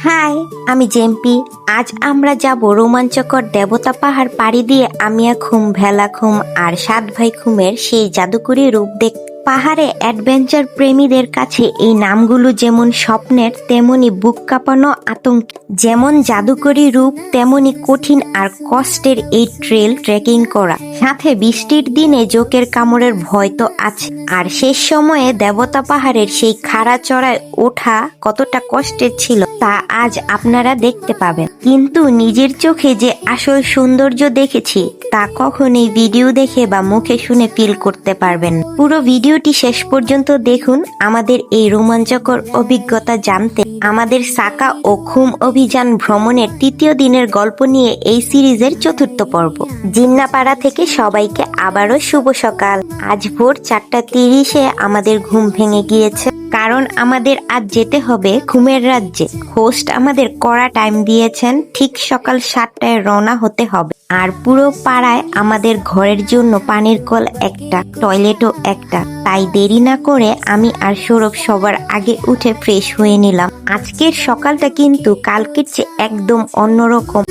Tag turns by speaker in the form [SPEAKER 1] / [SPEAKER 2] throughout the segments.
[SPEAKER 1] High, আমি জেম্পি। আজ আমরা যাব রোমাঞ্চকর দেবতা পাহাড় পাড়ি দিয়ে আমিয়া খুম, ভেলা খুম আর সাত ভাই খুমের সেই জাদুকরী রূপ দেখতে। পাহাড়ে অ্যাডভেঞ্চার প্রেমীদের কাছে এই নামগুলো যেমন স্বপ্নের তেমনি বুক কাঁপানো আতঙ্ক। যেমন জাদুকরী রূপ তেমনি কঠিন আর কষ্টের এই ট্রেল ট্রেকিং করা, সাথে বৃষ্টির দিনে জোকের কামড়ের ভয় তো আছে। আর শেষ সময়ে দেবতা পাহাড়ের সেই খাড়া চড়ায় ওঠা কতটা কষ্টের ছিল তা আজ আপনারা দেখতে পাবেন। কিন্তু নিজের চোখে যে আসল সৌন্দর্য দেখেছি তা কখনোই ভিডিও দেখে বা মুখে শুনে ফিল করতে পারবেন। পুরো ভিডিওটি শেষ পর্যন্ত দেখুন আমাদের এই রোমাঞ্চকর অভিজ্ঞতা জানতে। আমাদের সাকা ও খুম অভিযান ভ্রমণের তৃতীয় দিনের গল্প নিয়ে এই সিরিজের চতুর্থ পর্ব। জিন্নাপাড়া থেকে সবাইকে আবারও শুভ সকাল। আজ ভোর 4:30 আমাদের ঘুম ভেঙে গিয়েছে, কারণ আমাদের আজ যেতে হবে ঘুমের রাজ্যে। হোস্ট আমাদের কড়া টাইম দিয়েছেন, ঠিক সকাল 7টায় রওনা হতে হবে। আর পুরো পাড়ায় আমাদের ঘরের জন্য পানির কল একটা, টয়লেটও একটা। তাই দেরি না করে আমি আর সৌরভ সবার আগে উঠে ফ্রেশ হয়ে নিলাম। আজকের সকালটা কিন্তু কালকের চেয়ে একদম অন্যরকম।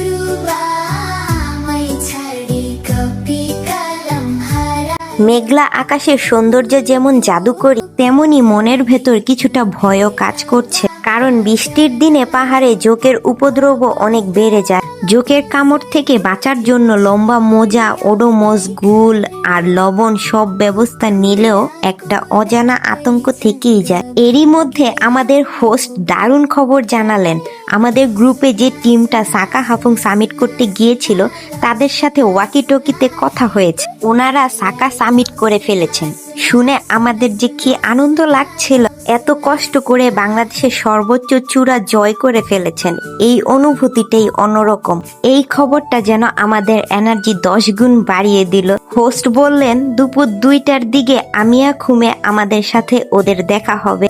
[SPEAKER 1] মেঘলা আকাশের সৌন্দর্য যেমন জাদুকরী, তেমনি মনের ভেতর কিছুটা ভয়ও কাজ করছে। কারণ বৃষ্টির দিনে পাহাড়ে জোকের উপদ্রব অনেক বেড়ে যায়। জোকের কামড় থেকে বাঁচার জন্য লম্বা মোজা, ওডোমস, গুল আর লবণ সব ব্যবস্থা নিলেও একটা অজানা আতঙ্ক থেকেই যায়। এরই মধ্যে আমাদের হোস্ট দারুণ খবর জানালেন। আমাদের গ্রুপে যে টিমটা সাকা হাফুং সামিট করতে গিয়েছিল তাদের সাথে ওয়াকি টকিতে কথা হয়েছে। ওনারা সাকা সামিট করে ফেলেছেন। শুনে আমাদের যে কি আনন্দ লাগছিল। এত কষ্ট করে বাংলাদেশের সর্বোচ্চ চূড়া জয় করে ফেলেছেন, এই অনুভূতিটাই অন্যরকম। এই খবরটা যেন আমাদের এনার্জি 10 গুণ বাড়িয়ে দিল। হোস্ট বললেন দুপুর 2টার দিকে আমিয়া খুমে আমাদের সাথে ওদের দেখা হবে।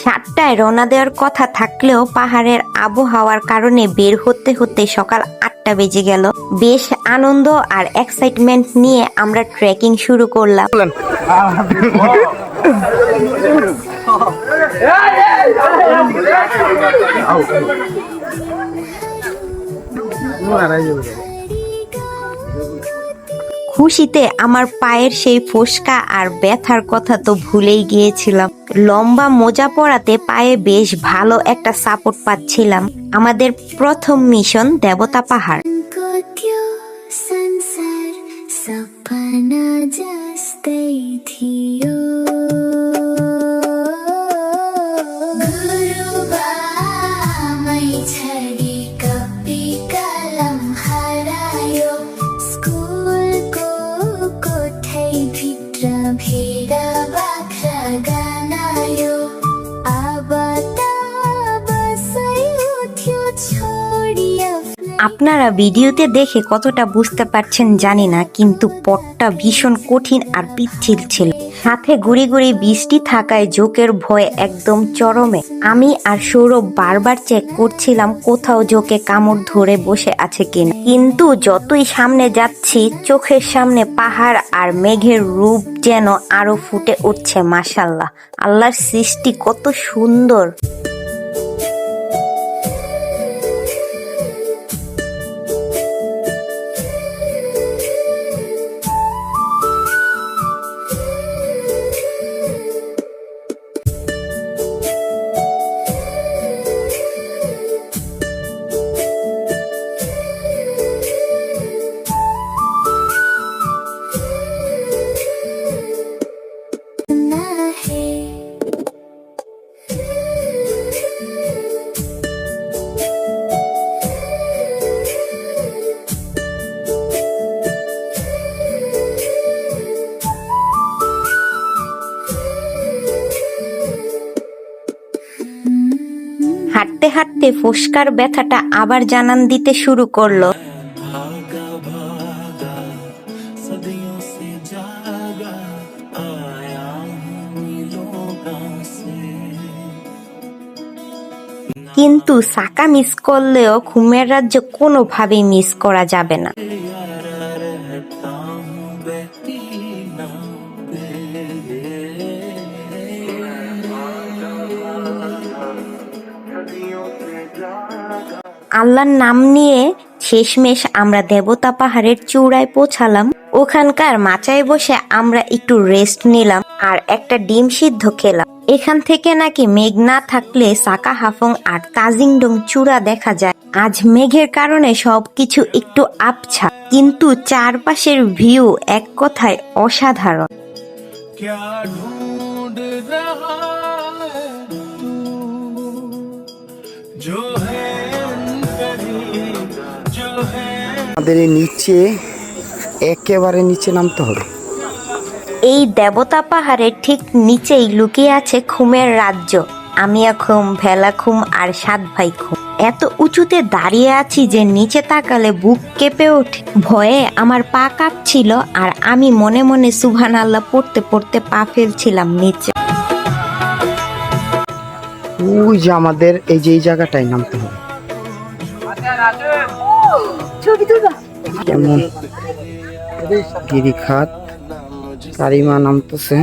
[SPEAKER 1] 7টায় রওনা দেওয়ার কথা থাকলেও পাহাড়ের আবহাওয়ার কারণে বের হতে হতে সকাল 8টা বেজে গেল। বেশ আনন্দ আর এক্সাইটমেন্ট নিয়ে আমরা ট্রেকিং শুরু করলাম। খুশিতে আমার পায়ের সেই ফোসকা আর ব্যথার কথা তো ভুলেই গিয়েছিলাম। লম্বা মোজা পরাতে পায়ে বেশ ভালো একটা সাপোর্ট পাচ্ছিলাম। আমাদের প্রথম মিশন দেবতা পাহাড়। আপনারা ভিডিওতে দেখে কতটা বুঝতে পারছেন জানি না, কিন্তু পথটা ভীষণ কঠিন আর পিচ্ছিল ছিল। সাথে গুড়ি গুড়ি বৃষ্টি থাকায় জোকের ভয় একদম চরমে। আমি আর সৌরভ বারবার চেক করছিলাম কোথাও জোকে কামড় ধরে বসে আছে কিনা। কিন্তু যতই সামনে যাচ্ছি চোখের সামনে পাহাড় আর মেঘের রূপ যেন আরো ফুটে উঠছে। মাশাআল্লাহ, আল্লাহর সৃষ্টি কত সুন্দর। হাঁটতে হাঁটতে ফোসকার ব্যথাটা আবার জানান দিতে শুরু করলো। কিন্তু সাকা মিস করলেও ঘুমের রাজ্য কোনোভাবেই মিস করা যাবে না। আল্লাহর নাম নিয়ে শেষমেশ আমরা দেবতা পাহাড়ের চূড়ায় পৌঁছালাম। ওখানকার মাচায় বসে আমরা একটু রেস্ট নিলাম আর একটা ডিম সিদ্ধ খেলাম। এখান থেকে নাকি মেঘ না থাকলে সাকা হাফং আর তাজিংডং চূড়া দেখা যায়। আজ মেঘের কারণে সবকিছু একটু আবছা, কিন্তু চারপাশের ভিউ এক কথায় অসাধারণ।
[SPEAKER 2] আমাদের এই নিচে একেবারে নিচে নামতে হবে।
[SPEAKER 1] এই দেবতা পাহাড়ের ঠিক নিচেই লুকিয়ে আছে খুমের রাজ্য। আমিয়া খুম, ভেলা খুম আর সাত ভাই খুম। এত উঁচুতে দাঁড়িয়ে আছি যে নিচে তাকালে বুক কেঁপে ওঠে। ভয়ে আমার পা কাঁপছিল আর আমি মনে মনে সুবহানাল্লাহ পড়তে পড়তে পা ফেলছিলাম নিচে।
[SPEAKER 2] ওই যে আমাদের এই যে এই জায়গাটায় নামতে হবে। কেমন গিরিখাত কারিমা নামতেছে।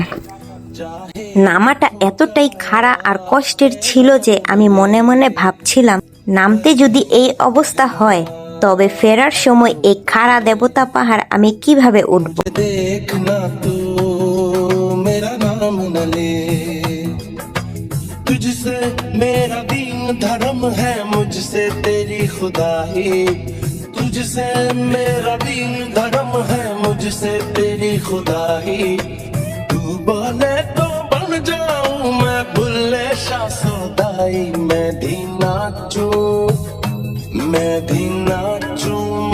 [SPEAKER 1] নামাটা এতটাই খাড়া আর কষ্টের ছিল যে আমি মনে মনে ভাবছিলাম, নামতে যদি এই অবস্থা হয় তবে ফেরার সময় এই খাড়া দেবতা পাহাড় আমি কিভাবে উঠব।
[SPEAKER 3] देखना तू मेरा नाम न ले, तुझसे मेरा दीन धर्म है, मुझसे तेरी खुदाई, तुझसे मेरा दीन धर्म है, मुझसे तेरी खुदाई, तू बोले तो बन जाऊं मैं बुल्ले शाह सौदाई, मैं भी नाचूं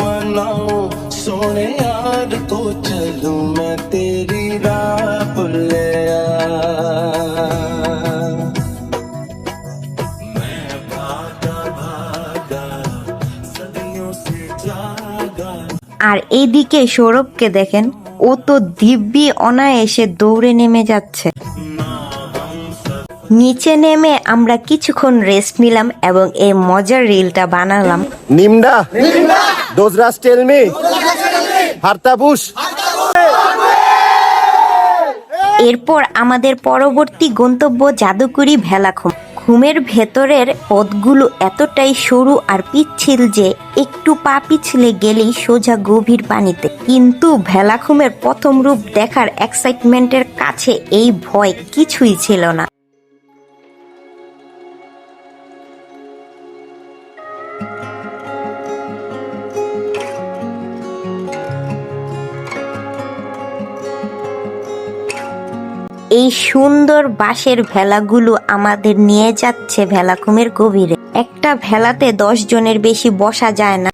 [SPEAKER 3] मनाऊं सोने यार को चलूं मैं तेरी राह बुल्ले मैं भागा भागा सदियों से जागा।
[SPEAKER 1] আর এইদিকে সৌরভকে দেখেন, ও তো দিব্যি অনায়াসে দৌড়ে নেমে যাচ্ছে। নিচে নেমে আমরা কিছুক্ষণ রেস্ট নিলাম এবং এই মজার রিলটা বানালাম।
[SPEAKER 4] NIMDA দোজরাস tell me হারতাবুশ।
[SPEAKER 1] এরপর আমাদের পরবর্তী গন্তব্য জাদুকরি ভেলাখুম। খুমের ভেতরের পথগুলো এতটাই সরু আর পিচ্ছিল যে একটু পা পিছলে গেলেই সোজা গভীর পানিতে। কিন্তু ভেলাখুমের প্রথম রূপ দেখার এক্সাইটমেন্টের কাছে এই ভয় কিছুই ছিল না। এই সুন্দর বাঁশের ভেলাগুলো আমাদের নিয়ে যাচ্ছে ভেলাখুমের গভীরে। একটা ভেলাতে 10 জনের বেশি বসা যায় না।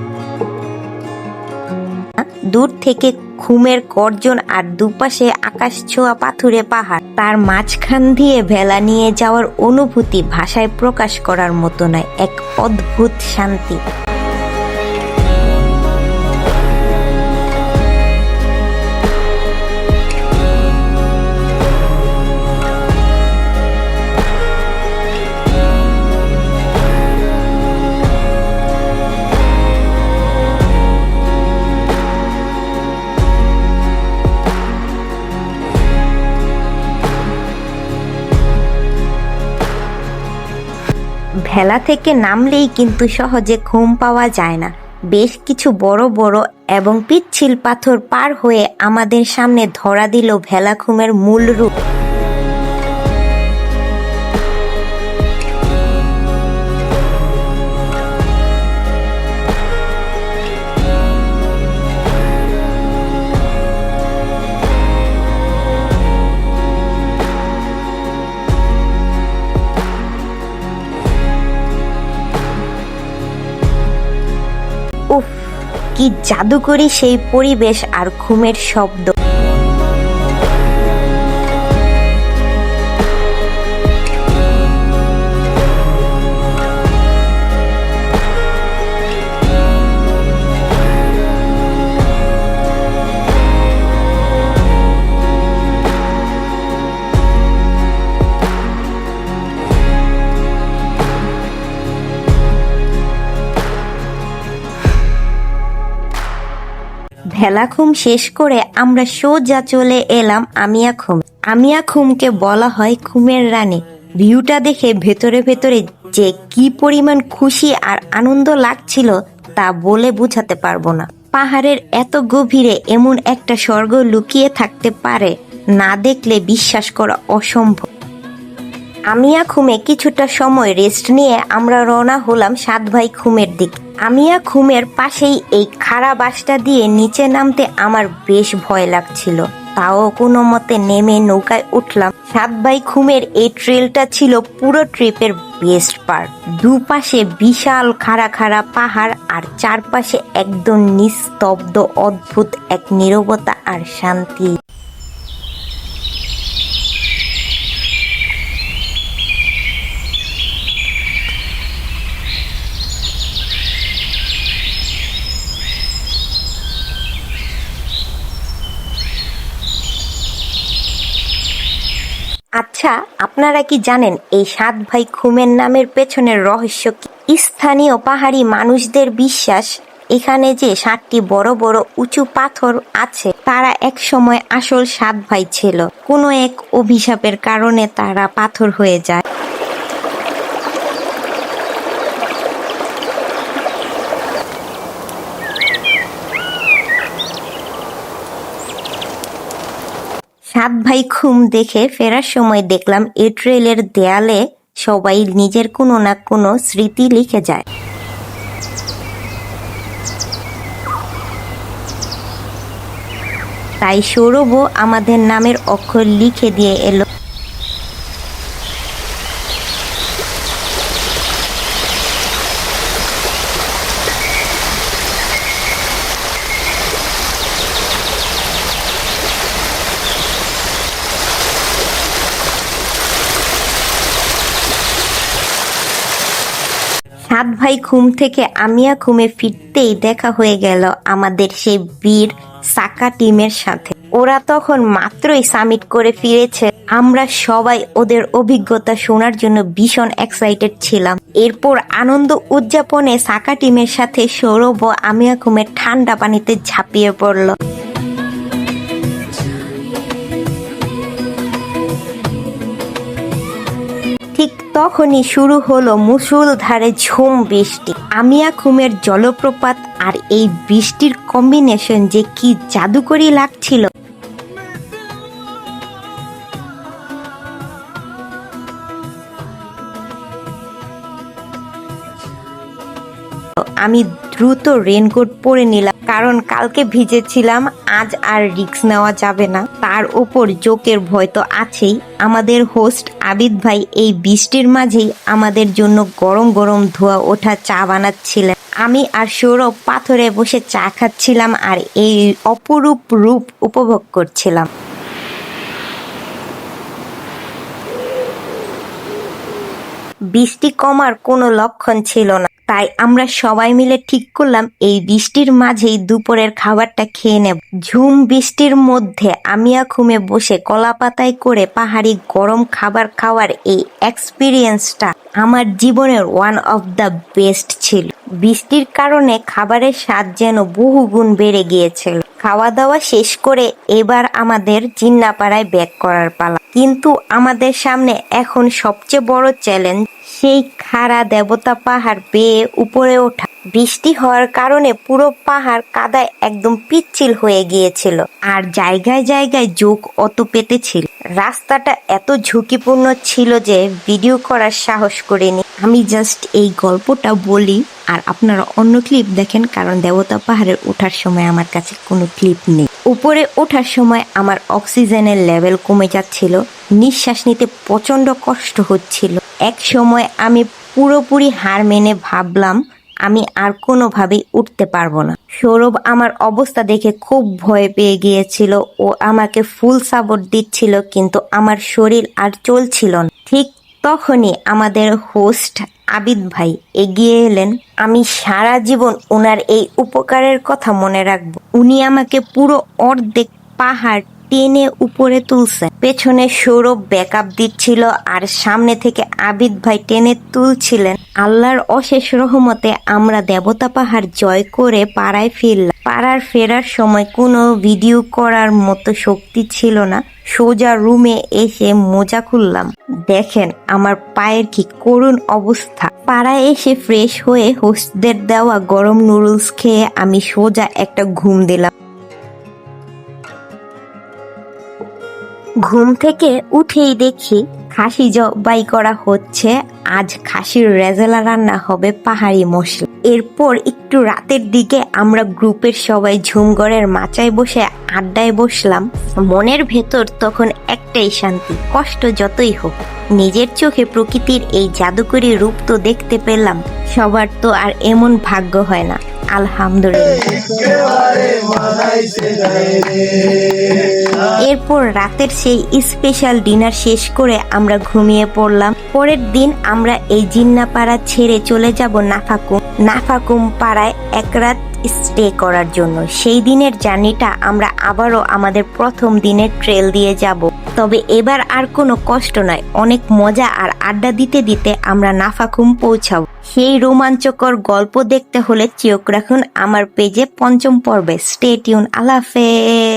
[SPEAKER 1] দূর থেকে খুমের গর্জন আর দুপাশে আকাশ ছোঁয়া পাথুরে পাহাড়, তার মাঝখান দিয়ে ভেলা নিয়ে যাওয়ার অনুভূতি ভাষায় প্রকাশ করার মতো নয়, এক অদ্ভুত শান্তি। ভেলা থেকে নামলেই কিন্তু সহজে ঘুম পাওয়া যায় না। বেশ কিছু বড় বড় এবং পিচ্ছিল পাথর পার হয়ে আমাদের সামনে ধরা দিল ভেলাখুমের মূল রূপ। উফ, কি জাদুকরি সেই পরিবেশ আর ঘুমের শব্দ। ভেলাখুম শেষ করে আমরা সোজা চলে এলাম আমিয়া খুম। আমিয়া খুমকে বলা হয় খুমের রানী। ভিউটা দেখে ভেতরে ভেতরে যে কি পরিমাণ খুশি আর আনন্দ লাগছিল তা বলে বোঝাতে পারবো না। পাহাড়ের এত গভীরে এমন একটা স্বর্গ লুকিয়ে থাকতে পারে, না দেখলে বিশ্বাস করা অসম্ভব। আমিয়া খুমে কিছুটা সময় রেস্ট নিয়ে আমরা রওনা হলাম সাত ভাই খুমের দিকে। আমিয়া খুমের পাশেই এই খাড়া বাসটা দিয়ে নিচে নামতে আমার বেশ ভয় লাগছিল, তাও কোনো মতে নেমে নৌকায় উঠলাম। সাত ভাই খুমের এই ট্রেলটা ছিল পুরো ট্রিপের বেস্ট পার্ট। দুপাশে বিশাল খাড়া খাড়া পাহাড় আর চারপাশে একদম নিস্তব্ধ অদ্ভুত এক নীরবতা আর শান্তি। আচ্ছা, আপনারা কি জানেন এই সাত ভাই খুমের নামের পেছনের রহস্য কি? স্থানীয় পাহাড়ি মানুষদের বিশ্বাস, এখানে যে 7টি বড় বড় উঁচু পাথর আছে তারা এক সময় আসল সাত ভাই ছিল। কোনো এক অভিশাপের কারণে তারা পাথর হয়ে যায়। সাত ভাই খুম দেখে ফেরার সময় দেখলাম এই ট্রেলের দেয়ালে সবাই নিজের কোনো না কোনো স্মৃতি লিখে যায়। তাই সৌরভও আমাদের নামের অক্ষর লিখে দিয়ে এলো। সাত ভাই খুম থেকে আমিয়া খুমে ফিরতেই দেখা হয়ে গেল আমাদের সেই বীর সাকা টিমের সাথে। ওরা তখন মাত্রই সামিট করে ফিরেছে। আমরা সবাই ওদের অভিজ্ঞতা শোনার জন্য ভীষণ এক্সাইটেড ছিলাম। এরপর আনন্দ উদযাপনে সাকা টিমের সাথে সৌরভ ও আমিয়া খুমের ঠান্ডা পানিতে ঝাঁপিয়ে পড়ল। ঠিক তখনই শুরু হলো মুষলধারে ঝুম বৃষ্টি। আমিয়া খুমের জলপ্রপাত আর এই বৃষ্টির কম্বিনেশন যে কি জাদুকরী লাগছিল। আমি দ্রুত রেনকোট পরে নিলাম, কারণ কালকে ভিজেছিলাম, আজ আর রিস্ক নেওয়া যাবে না। তার উপর জোকের ভয় তো আছেই। আমাদের হোস্ট আবিদ ভাই এই বৃষ্টির মাঝেই আমাদের জন্য গরম গরম ধোয়া ওঠা চা বানাচ্ছিলেন। আমি আর সৌরভ পাথরে বসে চা খাচ্ছিলাম আর এই অপরূপ রূপ উপভোগ করছিলাম। বৃষ্টি কমার কোনো লক্ষণ ছিল না, তাই আমরা সবাই মিলে ঠিক করলাম এই বৃষ্টির মাঝেই দুপুরের খাবারটা খেয়ে নেব। ঝুম বৃষ্টির মধ্যে আমিয়া খুমে বসে কলা পাতায় করে পাহাড়ি গরম খাবার খাওয়ার এই এক্সপিরিয়েন্সটা আমার জীবনের ওয়ান অফ দ্য বেস্ট ছিল। বৃষ্টির কারণে খাবারের স্বাদ যেন বহু গুণ বেড়ে গিয়েছিল। খাওয়া দাওয়া শেষ করে এবার আমাদের জিন্নাপাড়ায় ব্যাক করার পালা। কিন্তু আমাদের সামনে এখন সবচেয়ে বড় চ্যালেঞ্জ, সেই খাড়া দেবতা পাহাড় বেয়ে উপরে ওঠা। বৃষ্টি হওয়ার কারণে পুরো পাহাড় কাদায় একদম পিচ্ছিল হয়ে গিয়েছিল আর জায়গায় জায়গায় জোক অত পেতেছিল। রাস্তাটা এত ঝুঁকিপূর্ণ ছিল যে ভিডিও করার সাহস করিনি। আমি জাস্ট এই গল্পটা বলি আর আপনারা অন্য ক্লিপ দেখেন, কারণ দেবতা পাহাড়ের ওঠার সময় আমার কাছে কোনো ক্লিপ নেই। উপরে ওঠার সময় আমার অক্সিজেনের লেভেল কমে যাচ্ছিল, নিঃশ্বাস নিতে প্রচন্ড কষ্ট হচ্ছিল। এক সময় আমি পুরোপুরি হার মেনে ভাবলাম আমি আর কোনোভাবেই উঠতে পারবো না। সৌরভ আমার অবস্থা দেখে খুব ভয় পেয়ে গিয়েছিল, ও আমাকে ফুল সাপোর্ট দিচ্ছিল, কিন্তু আমার শরীর আর চলছিল না। ঠিক তখনই আমাদের হোস্ট আবিদ ভাই এগিয়ে এলেন। আমি সারা জীবন ওনার এই উপকারের কথা মনে রাখবো। উনি আমাকে পুরো অর্ধেক পাহাড় টেনে উপরে তুলছেন। পেছনে সৌরভ ব্যাকআপ দিচ্ছিল আর সামনে থেকে আবিদ ভাই টেনে তুলছিলেন। আল্লাহর অশেষ রহমতে আমরা দেবতা পাহাড় জয় করে পাড়ায় ফিরলাম। পাড়ার ফেরার সময় কোনো ভিডিও করার মতো শক্তি ছিল না। সোজা রুমে এসে মোজা খুললাম। দেখেন আমার পায়ের কি করুণ অবস্থা। পাড়ায় এসে ফ্রেশ হয়ে হোস্টদের দেওয়া গরম নুডলস খেয়ে আমি সোজা একটা ঘুম দিলাম। ঘুম থেকে উঠেই দেখি খাসি জবাই করা হচ্ছে। আজ খাসির রেজালা রান্না হবে পাহাড়ি মশলা। এরপর একটু রাতের দিকে আমরা গ্রুপের সবাই ঝুমঘরের মাচায় বসে আড্ডায় বসলাম। মনের ভেতর তখন একটাই শান্তি, কষ্ট যতই হোক নিজের চোখে প্রকৃতির এই জাদুকরী রূপ তো দেখতে পেলাম। সবার তো আর এমন ভাগ্য হয় না, আলহামদুলিল্লাহ। এরপর রাতের সেই স্পেশাল ডিনার শেষ করে আমরা ঘুমিয়ে পড়লাম। পরের দিন আমরা এই জিন্নাপাড়া ছেড়ে চলে যাব নাফাকুম পাড়ায় এক রাত স্টে করার জন্য। সেই দিনের জার্নিটা আমরা আবারও আমাদের প্রথম দিনের ট্রেল দিয়ে যাব। তবে এবার আর কোনো কষ্ট নয়, অনেক মজা আর আড্ডা দিতে দিতে আমরা নাফাকুম পৌঁছাবো। সেই রোমাঞ্চকর গল্প দেখতে হলে চোখ রাখুন আমার পেজে 5ম পর্বে। Stay tune. আল্লাহ হাফেজ।